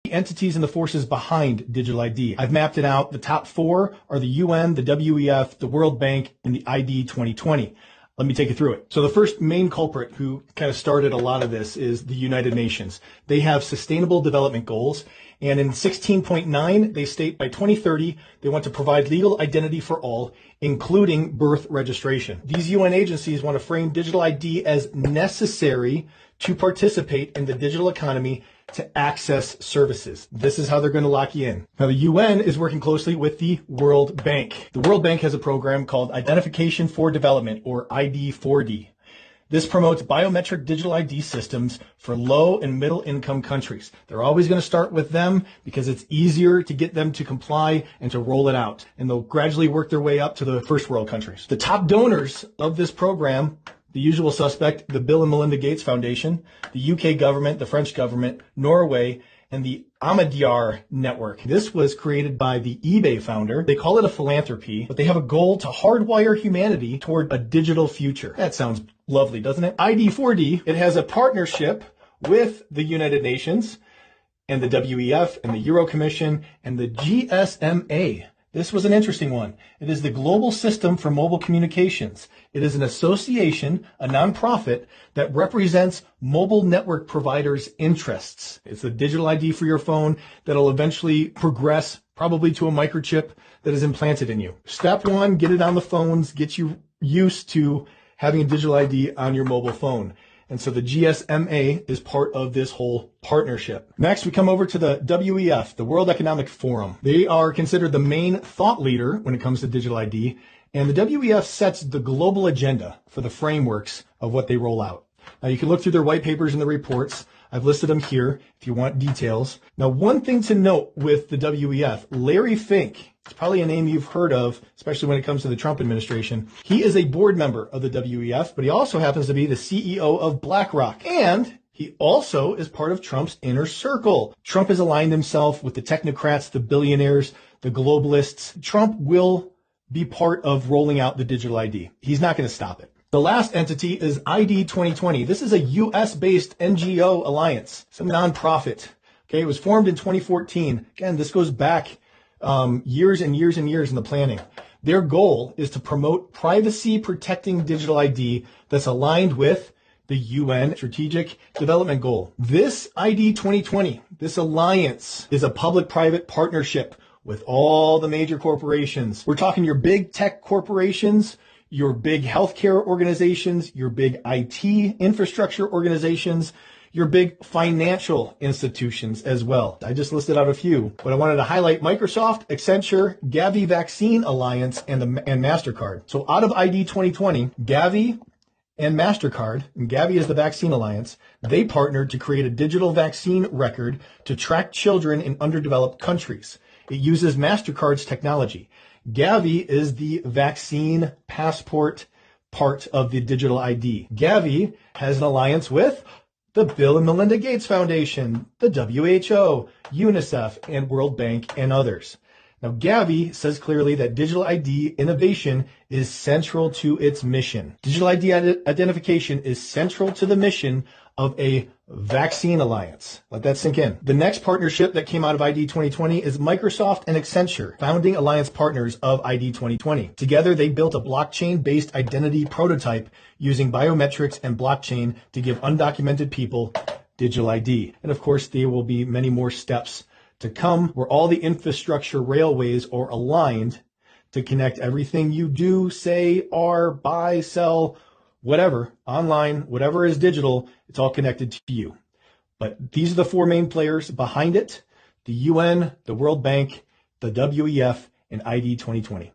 The entities and the forces behind digital ID. I've mapped it out. The top four are the UN, the WEF, the World Bank, and the ID 2020. Let me take you through it. So the first main culprit who kind of started a lot of this is the United Nations. They have sustainable development goals. And in 16.9, they state by 2030, they want to provide legal identity for all, including birth registration. These UN agencies want to frame digital ID as necessary to participate in the digital economy to access services. This is how they're going to lock you in. Now, the UN is working closely with the World Bank. The World Bank has a program called Identification for Development, or ID4D. This promotes biometric digital ID systems for low and middle income countries. They're always going to start with them because it's easier to get them to comply and to roll it out. And they'll gradually work their way up to the first world countries. The top donors of this program, the usual suspect, the Bill and Melinda Gates Foundation, the UK government, the French government, Norway, and the Ahmadiyar Network. This was created by the eBay founder. They call it a philanthropy, but they have a goal to hardwire humanity toward a digital future. That sounds lovely, doesn't it? ID4D, it has a partnership with the United Nations and the WEF and the Euro Commission and the GSMA. This was an interesting one. It is the Global System for Mobile Communications. It is an association, a nonprofit, that represents mobile network providers' interests. It's a digital ID for your phone that'll eventually progress probably to a microchip that is implanted in you. Step one, get it on the phones, get you used to having a digital ID on your mobile phone. And so the GSMA is part of this whole partnership. Next, we come over to the WEF, the World Economic Forum. They are considered the main thought leader when it comes to digital ID. And the WEF sets the global agenda for the frameworks of what they roll out. Now, you can look through their white papers and the reports. I've listed them here if you want details. Now, one thing to note with the WEF, Larry Fink, it's probably a name you've heard of, especially when it comes to the Trump administration. He is a board member of the WEF, but he also happens to be the CEO of BlackRock. And he also is part of Trump's inner circle. Trump has aligned himself with the technocrats, the billionaires, the globalists. Trump will be part of rolling out the digital ID. He's not going to stop it. The last entity is ID 2020. This is a US-based NGO alliance, some nonprofit. Okay, it was formed in 2014. Again, this goes back years and years and years in the planning. Their goal is to promote privacy-protecting digital ID that's aligned with the UN Strategic Development Goal. This ID 2020, this alliance, is a public-private partnership with all the major corporations. We're talking your big tech corporations, your big healthcare organizations, your big IT infrastructure organizations, your big financial institutions as well. I just listed out a few, but I wanted to highlight Microsoft, Accenture, Gavi Vaccine Alliance, and MasterCard. So out of ID 2020, Gavi and MasterCard, and Gavi is the Vaccine Alliance, they partnered to create a digital vaccine record to track children in underdeveloped countries. It uses MasterCard's technology. Gavi is the vaccine passport part of the digital ID. Gavi has an alliance with the Bill and Melinda Gates Foundation, the WHO, UNICEF, and World Bank, and others. Now, Gavi says clearly that digital ID innovation is central to its mission. Digital ID identification is central to the mission of a vaccine alliance. Let that sink in. The next partnership that came out of ID 2020 is Microsoft and Accenture, founding alliance partners of ID 2020. Together, they built a blockchain-based identity prototype using biometrics and blockchain to give undocumented people digital ID. And of course, there will be many more steps to come where all the infrastructure railways are aligned to connect everything you do, say, are, buy, sell, whatever, online, whatever is digital, it's all connected to you. But these are the four main players behind it: the UN, the World Bank, the WEF, and ID 2020.